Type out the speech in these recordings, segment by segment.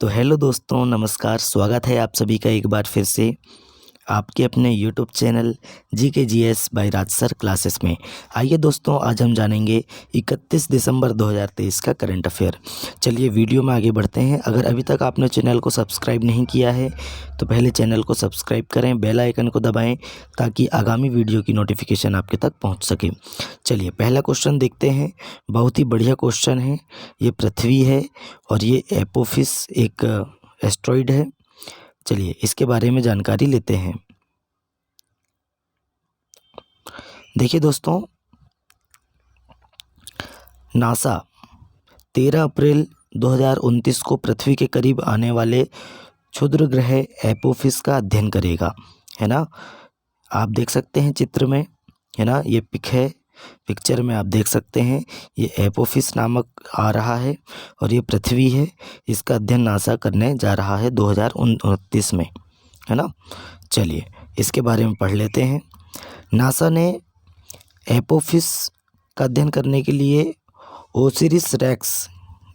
तो हेलो दोस्तों, नमस्कार। स्वागत है आप सभी का एक बार फिर से आपके अपने यूट्यूब चैनल GKGS बाय राज सर क्लासेस में। आइए दोस्तों, आज हम जानेंगे 31 दिसंबर 2023 का करंट अफेयर। चलिए वीडियो में आगे बढ़ते हैं। अगर अभी तक आपने चैनल को सब्सक्राइब नहीं किया है तो पहले चैनल को सब्सक्राइब करें, बेल आइकन को दबाएं ताकि आगामी वीडियो की नोटिफिकेशन आपके तक पहुंच सके। चलिए पहला क्वेश्चन देखते हैं। बहुत ही बढ़िया क्वेश्चन है। ये पृथ्वी है और ये एपोफिस एक एस्ट्रॉइड है। चलिए इसके बारे में जानकारी लेते हैं। देखिए दोस्तों, नासा 13 अप्रैल 2029 को पृथ्वी के करीब आने वाले क्षुद्र ग्रह एपोफिस का अध्ययन करेगा, है ना। आप देख सकते हैं चित्र में, है ना, ये पिक है। पिक्चर में आप देख सकते हैं ये एपोफिस नामक आ रहा है और ये पृथ्वी है। इसका अध्ययन नासा करने जा रहा है 2029 में, है ना। चलिए इसके बारे में पढ़ लेते हैं। नासा ने एपोफिस का अध्ययन करने के लिए ओसिरिस रेक्स,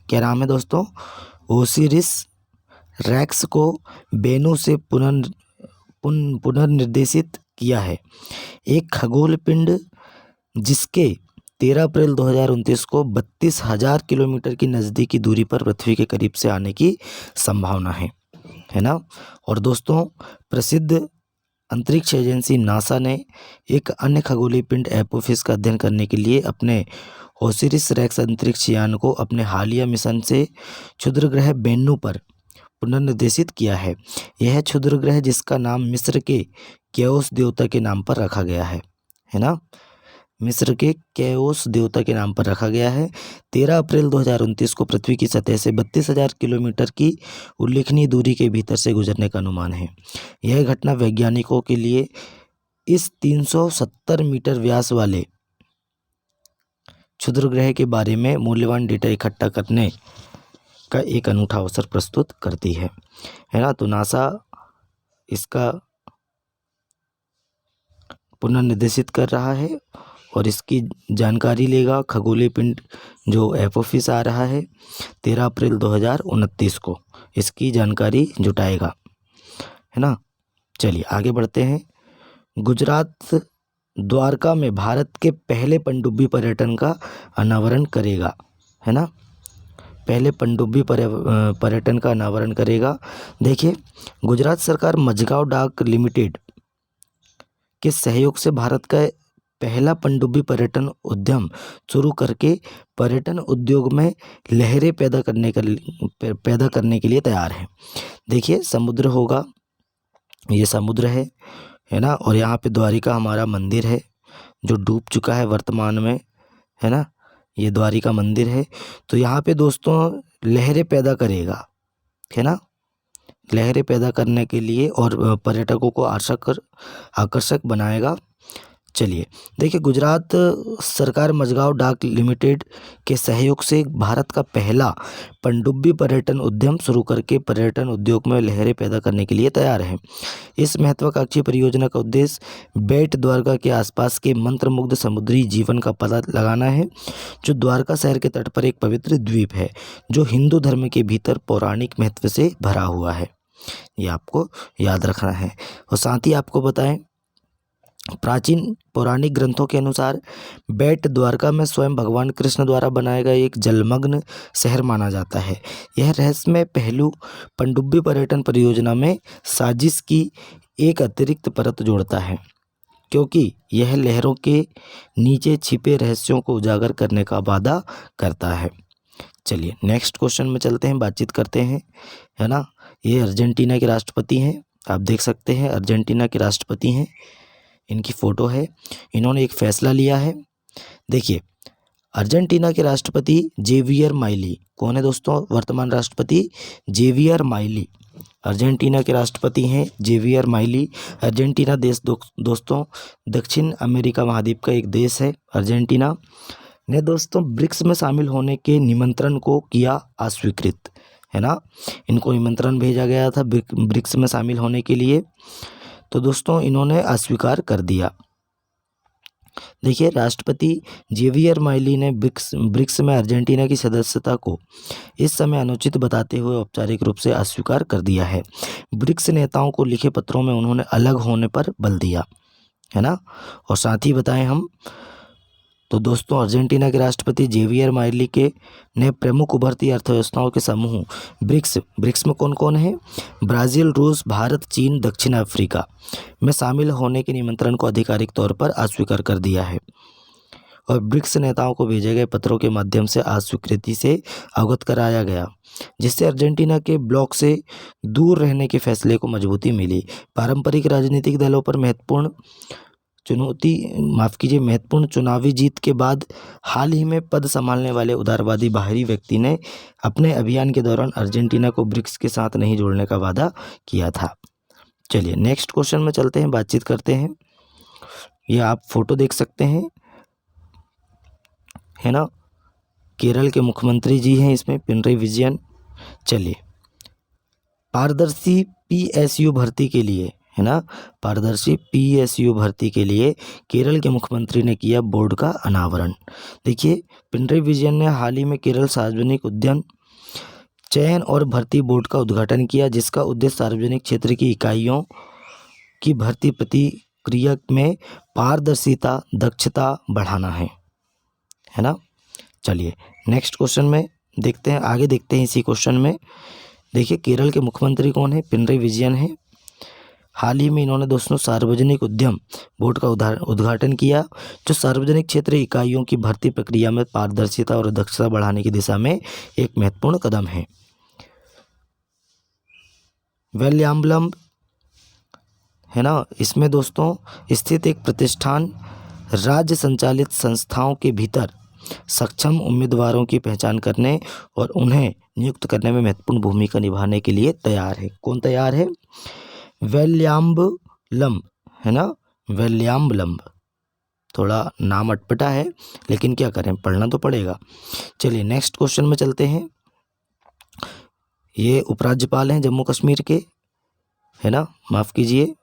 क्या नाम है दोस्तों, ओसिरिस रेक्स को बेनु से पुनर्निर्देशित किया है। एक खगोल पिंड जिसके 13 अप्रैल 2029 को 32,000 किलोमीटर की नज़दीकी दूरी पर पृथ्वी के करीब से आने की संभावना है ना। और दोस्तों, प्रसिद्ध अंतरिक्ष एजेंसी नासा ने एक अन्य खगोलीय पिंड एपोफिस का अध्ययन करने के लिए अपने ओसिरिस रेक्स अंतरिक्ष यान को अपने हालिया मिशन से क्षुद्र ग्रह बेन्नू पर पुनर्निर्देशित किया है। यह क्षुद्र ग्रह जिसका नाम मिस्र के केओस देवता के नाम पर रखा गया है ना। मिस्र के केओस देवता के नाम पर रखा गया है। 13 अप्रैल 2029 को पृथ्वी की सतह से 32,000 किलोमीटर की उल्लेखनीय दूरी के भीतर से गुजरने का अनुमान है। यह घटना वैज्ञानिकों के लिए इस 370 मीटर व्यास वाले क्षुद्र ग्रह के बारे में मूल्यवान डेटा इकट्ठा करने का एक अनूठा अवसर प्रस्तुत करती है ना। तो नासा इसका पुनर्निर्देशित कर रहा है और इसकी जानकारी लेगा। खगोलीय पिंड जो एपोफिस आ रहा है 13 अप्रैल 2029 को, इसकी जानकारी जुटाएगा, है ना। चलिए आगे बढ़ते हैं। गुजरात द्वारका में भारत के पहले पनडुब्बी पर्यटन का अनावरण करेगा, है ना। पहले पनडुब्बी पर्यटन का अनावरण करेगा। देखिए, गुजरात सरकार मझगांव डाक लिमिटेड के सहयोग से भारत का पहला पनडुब्बी पर्यटन उद्यम शुरू करके पर्यटन उद्योग में लहरें पैदा करने के लिए तैयार है। देखिए समुद्र होगा, ये समुद्र है ना। और यहाँ पे द्वारिका हमारा मंदिर है जो डूब चुका है वर्तमान में, है ना। ये द्वारिका मंदिर है। तो यहाँ पे दोस्तों लहरें पैदा करेगा, है ना। लहरें पैदा करने के लिए और पर्यटकों को आकर्षक बनाएगा। चलिए देखिए, गुजरात सरकार मझगांव डाक लिमिटेड के सहयोग से भारत का पहला पनडुब्बी पर्यटन उद्यम शुरू करके पर्यटन उद्योग में लहरें पैदा करने के लिए तैयार है। इस महत्वाकांक्षी परियोजना का उद्देश्य बेट द्वारका के आसपास के मंत्रमुग्ध समुद्री जीवन का पता लगाना है, जो द्वारका शहर के तट पर एक पवित्र द्वीप है जो हिंदू धर्म के भीतर पौराणिक महत्व से भरा हुआ है। ये आपको याद रखना है। और साथ ही आपको बताएं, प्राचीन पौराणिक ग्रंथों के अनुसार बेट द्वारका में स्वयं भगवान कृष्ण द्वारा बनाया गया एक जलमग्न शहर माना जाता है। यह रहस्यमय पहलू पनडुब्बी पर्यटन परियोजना में साजिश की एक अतिरिक्त परत जोड़ता है, क्योंकि यह लहरों के नीचे छिपे रहस्यों को उजागर करने का वादा करता है। चलिए नेक्स्ट क्वेश्चन में चलते हैं, बातचीत करते हैं, है ना। ये अर्जेंटीना के राष्ट्रपति हैं, आप देख सकते हैं अर्जेंटीना के राष्ट्रपति हैं, इनकी फ़ोटो है। इन्होंने एक फ़ैसला लिया है। देखिए, अर्जेंटीना के राष्ट्रपति जेवियर माइली कौन है दोस्तों, वर्तमान राष्ट्रपति जेवियर माइली अर्जेंटीना के राष्ट्रपति हैं जेवियर माइली। अर्जेंटीना देश दोस्तों दक्षिण अमेरिका महाद्वीप का एक देश है। अर्जेंटीना ने दोस्तों ब्रिक्स में शामिल होने के निमंत्रण को किया अस्वीकृत, है ना। इनको निमंत्रण भेजा गया था ब्रिक्स में शामिल होने के लिए, तो दोस्तों इन्होंने अस्वीकार कर दिया। देखिए, राष्ट्रपति जेवियर माइली ने ब्रिक्स में अर्जेंटीना की सदस्यता को इस समय अनुचित बताते हुए औपचारिक रूप से अस्वीकार कर दिया है। ब्रिक्स नेताओं को लिखे पत्रों में उन्होंने अलग होने पर बल दिया है ना। और साथ ही बताएं हम तो दोस्तों, अर्जेंटीना के राष्ट्रपति जेवियर माइली के ने प्रमुख उभरती अर्थव्यवस्थाओं के समूह ब्रिक्स में कौन कौन है, ब्राज़ील, रूस, भारत, चीन, दक्षिण अफ्रीका में शामिल होने के निमंत्रण को आधिकारिक तौर पर अस्वीकार कर दिया है। और ब्रिक्स नेताओं को भेजे गए पत्रों के माध्यम से अस्वीकृति से अवगत कराया गया, जिससे अर्जेंटीना के ब्लॉक से दूर रहने के फैसले को मजबूती मिली। पारंपरिक राजनीतिक दलों पर महत्वपूर्ण चुनावी जीत के बाद हाल ही में पद संभालने वाले उदारवादी बाहरी व्यक्ति ने अपने अभियान के दौरान अर्जेंटीना को ब्रिक्स के साथ नहीं जोड़ने का वादा किया था। चलिए नेक्स्ट क्वेश्चन में चलते हैं, बातचीत करते हैं। ये आप फोटो देख सकते हैं, है ना। केरल के मुख्यमंत्री जी हैं इसमें, पिनरई विजयन। चलिए, पारदर्शी पीएसयू भर्ती के लिए, है ना, पारदर्शी पीएसयू भर्ती के लिए केरल के मुख्यमंत्री ने किया बोर्ड का अनावरण। देखिए, पिनरई विजयन ने हाल ही में केरल सार्वजनिक उद्यम चयन और भर्ती बोर्ड का उद्घाटन किया, जिसका उद्देश्य सार्वजनिक क्षेत्र की इकाइयों की भर्ती प्रक्रिया में पारदर्शिता, दक्षता बढ़ाना है ना। चलिए नेक्स्ट क्वेश्चन में देखते हैं, आगे देखते हैं इसी क्वेश्चन में। देखिए, केरल के मुख्यमंत्री कौन है, पिनरई विजयन है। हाल ही में इन्होंने दोस्तों सार्वजनिक उद्यम बोर्ड का उद्घाटन किया, जो सार्वजनिक क्षेत्र इकाइयों की भर्ती प्रक्रिया में पारदर्शिता और दक्षता बढ़ाने की दिशा में एक महत्वपूर्ण कदम है। वेलियाम्बलम, है ना, इसमें दोस्तों स्थित एक प्रतिष्ठान राज्य संचालित संस्थाओं के भीतर सक्षम उम्मीदवारों की पहचान करने और उन्हें नियुक्त करने में महत्वपूर्ण भूमिका निभाने के लिए तैयार है। कौन तैयार है, वेलियाम्बलम, है ना, वेलियाम्बलम। थोड़ा नाम अटपटा है, लेकिन क्या करें, पढ़ना तो पड़ेगा। चलिए नेक्स्ट क्वेश्चन में चलते हैं। ये उपराज्यपाल हैं जम्मू कश्मीर के, है ना, माफ़ कीजिए,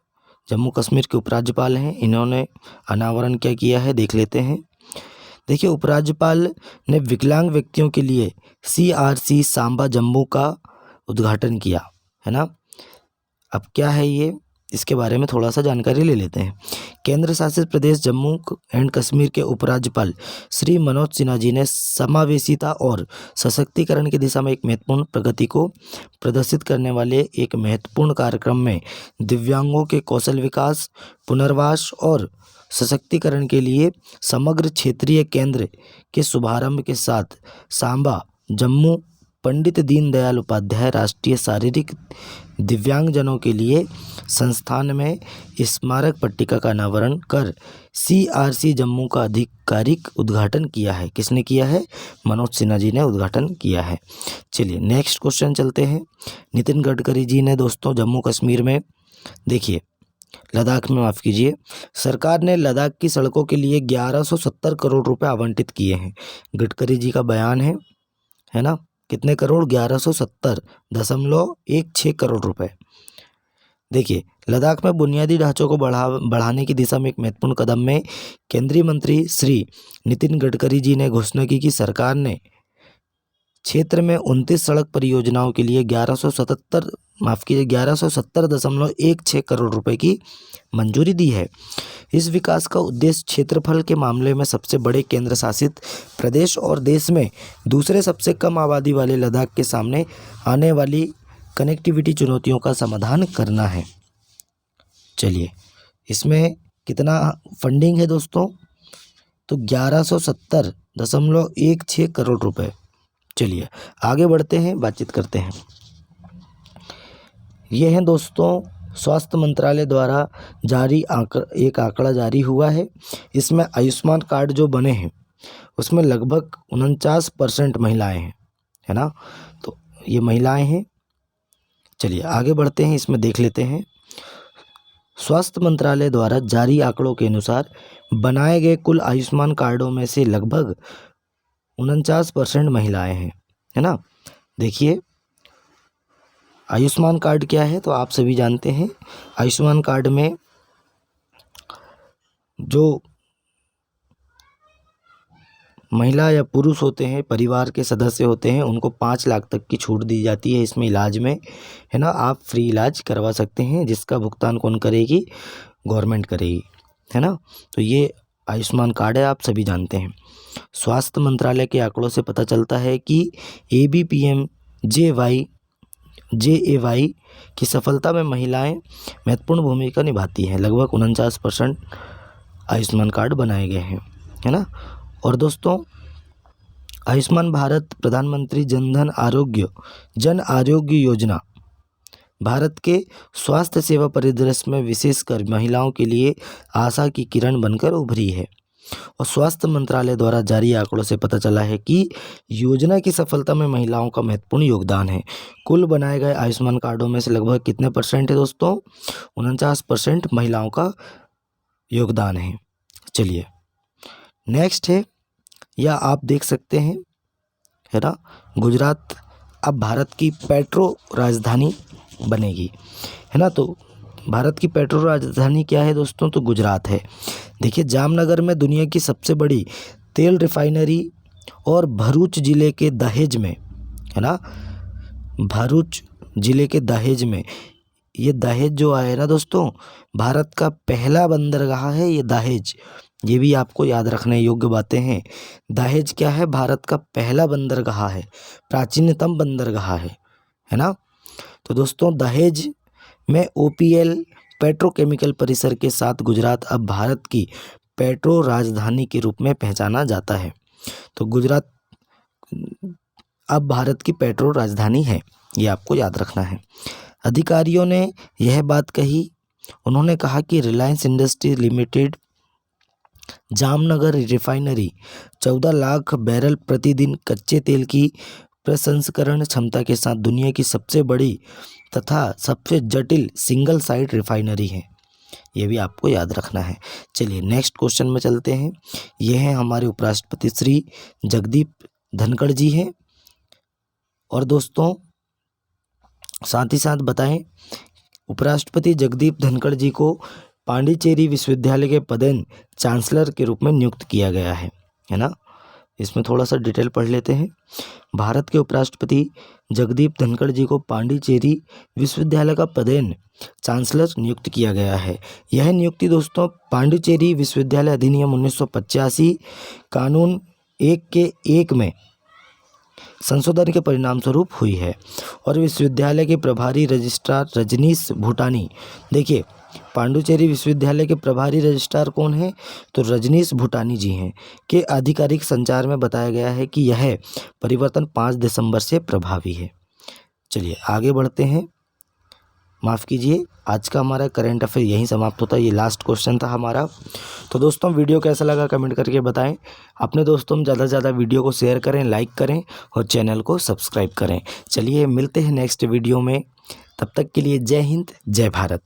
जम्मू कश्मीर के उपराज्यपाल हैं। इन्होंने अनावरण क्या किया है, देख लेते हैं। देखिए, उपराज्यपाल ने विकलांग व्यक्तियों के लिए CRC सांबा जम्मू का उद्घाटन किया, है ना। अब क्या है ये, इसके बारे में थोड़ा सा जानकारी ले लेते हैं। केंद्र शासित प्रदेश जम्मू एंड कश्मीर के उपराज्यपाल श्री मनोज सिन्हा जी ने समावेशिता और सशक्तिकरण की दिशा में एक महत्वपूर्ण प्रगति को प्रदर्शित करने वाले एक महत्वपूर्ण कार्यक्रम में दिव्यांगों के कौशल विकास, पुनर्वास और सशक्तिकरण के लिए समग्र क्षेत्रीय केंद्र के शुभारंभ के साथ सांबा जम्मू पंडित दीनदयाल उपाध्याय राष्ट्रीय शारीरिक दिव्यांगजनों के लिए संस्थान में स्मारक पट्टिका का अनावरण कर CRC जम्मू का आधिकारिक उद्घाटन किया है। किसने किया है, मनोज सिन्हा जी ने उद्घाटन किया है। चलिए नेक्स्ट क्वेश्चन चलते हैं। नितिन गडकरी जी ने दोस्तों जम्मू कश्मीर में, देखिए लद्दाख में, माफ़ कीजिए, सरकार ने लद्दाख की सड़कों के लिए 1170 करोड़ रुपए आवंटित किए हैं। गडकरी जी का बयान है ना, कितने करोड़, 1170.16 करोड़ रुपए। देखिए, लद्दाख में बुनियादी ढांचों को बढ़ाने की दिशा में एक महत्वपूर्ण कदम में केंद्रीय मंत्री श्री नितिन गडकरी जी ने घोषणा की कि सरकार ने क्षेत्र में 29 सड़क परियोजनाओं के लिए 1170.16 करोड़ रुपए की मंजूरी दी है। इस विकास का उद्देश्य क्षेत्रफल के मामले में सबसे बड़े केंद्र शासित प्रदेश और देश में दूसरे सबसे कम आबादी वाले लद्दाख के सामने आने वाली कनेक्टिविटी चुनौतियों का समाधान करना है। चलिए, इसमें कितना फंडिंग है दोस्तों, तो 1170.16 करोड़ रुपए। चलिए आगे बढ़ते हैं, बातचीत करते हैं। ये हैं दोस्तों स्वास्थ्य मंत्रालय द्वारा जारी एक आंकड़ा जारी हुआ है। इसमें आयुष्मान कार्ड जो बने हैं उसमें लगभग 49% महिलाएं हैं, है ना, तो ये महिलाएं हैं। चलिए आगे बढ़ते हैं, इसमें देख लेते हैं। स्वास्थ्य मंत्रालय द्वारा जारी आंकड़ों के अनुसार बनाए गए कुल आयुष्मान कार्डों में से लगभग 49% महिलाएं हैं, है ना। देखिए, आयुष्मान कार्ड क्या है तो आप सभी जानते हैं। आयुष्मान कार्ड में जो महिला या पुरुष होते हैं, परिवार के सदस्य होते हैं, उनको 5 लाख तक की छूट दी जाती है इसमें इलाज में, है ना। आप फ्री इलाज करवा सकते हैं, जिसका भुगतान कौन करेगी? गवर्नमेंट करेगी, है ना। तो ये आयुष्मान कार्ड है, आप सभी जानते हैं। स्वास्थ्य मंत्रालय के आंकड़ों से पता चलता है कि ABPM-JAY की सफलता में महिलाएं महत्वपूर्ण भूमिका निभाती हैं। लगभग 49% आयुष्मान कार्ड बनाए गए हैं, है ना। और दोस्तों, आयुष्मान भारत प्रधानमंत्री जन आरोग्य योजना भारत के स्वास्थ्य सेवा परिदृश्य में विशेषकर महिलाओं के लिए आशा की किरण बनकर उभरी है। और स्वास्थ्य मंत्रालय द्वारा जारी आंकड़ों से पता चला है कि योजना की सफलता में महिलाओं का महत्वपूर्ण योगदान है। कुल बनाए गए आयुष्मान कार्डों में से लगभग कितने परसेंट है दोस्तों? 49% महिलाओं का योगदान है। चलिए नेक्स्ट है, या आप देख सकते हैं, है ना, गुजरात अब भारत की पेट्रो राजधानी बनेगी, है ना। तो भारत की पेट्रो राजधानी क्या है दोस्तों? तो गुजरात है। देखिए, जामनगर में दुनिया की सबसे बड़ी तेल रिफाइनरी और भरूच जिले के दहेज में, है ना, भरूच जिले के दहेज में, ये दहेज जो है ना दोस्तों, भारत का पहला बंदरगाह है ये दहेज। ये भी आपको याद रखने योग्य बातें हैं। दहेज क्या है? भारत का पहला बंदरगाह है, प्राचीनतम बंदरगाह है ना। तो दोस्तों, दहेज में OPL पेट्रोकेमिकल परिसर के साथ गुजरात अब भारत की पेट्रो राजधानी के रूप में पहचाना जाता है। तो गुजरात अब भारत की पेट्रो राजधानी है, ये आपको याद रखना है। अधिकारियों ने यह बात कही, उन्होंने कहा कि Reliance industries limited Jamnagar refinery 14 lakh barrel प्रतिदिन कच्चे तेल की प्रसंस्करण क्षमता के साथ दुनिया की सबसे बड़ी तथा सबसे जटिल सिंगल साइट रिफाइनरी है। ये भी आपको याद रखना है। चलिए नेक्स्ट क्वेश्चन में चलते हैं। ये हैं हमारे उपराष्ट्रपति श्री जगदीप धनखड़ जी हैं। और दोस्तों, साथ ही साथ बताएं, उपराष्ट्रपति जगदीप धनखड़ जी को पांडिचेरी विश्वविद्यालय के पदेन चांसलर के रूप में नियुक्त किया गया है ना। इसमें थोड़ा सा डिटेल पढ़ लेते हैं। भारत के उपराष्ट्रपति जगदीप धनखड़ जी को पांडिचेरी विश्वविद्यालय का पदेन चांसलर नियुक्त किया गया है। यह नियुक्ति दोस्तों पांडिचेरी विश्वविद्यालय अधिनियम 1985 कानून 1 के 1 में संशोधन के परिणाम स्वरूप हुई है। और विश्वविद्यालय के प्रभारी रजिस्ट्रार रजनीश भूटानी, देखिए पांडिचेरी विश्वविद्यालय के प्रभारी रजिस्ट्रार कौन है? तो रजनीश भूटानी जी हैं। के आधिकारिक संचार में बताया गया है कि यह परिवर्तन 5 दिसंबर से प्रभावी है। चलिए आगे बढ़ते हैं। माफ़ कीजिए, आज का हमारा करंट अफेयर यहीं समाप्त होता है। ये लास्ट क्वेश्चन था हमारा। तो दोस्तों, वीडियो कैसा लगा कमेंट करके बताएं। अपने दोस्तों में ज़्यादा से ज़्यादा वीडियो को शेयर करें, लाइक करें और चैनल को सब्सक्राइब करें। चलिए मिलते हैं नेक्स्ट वीडियो में, तब तक के लिए जय हिंद, जय भारत।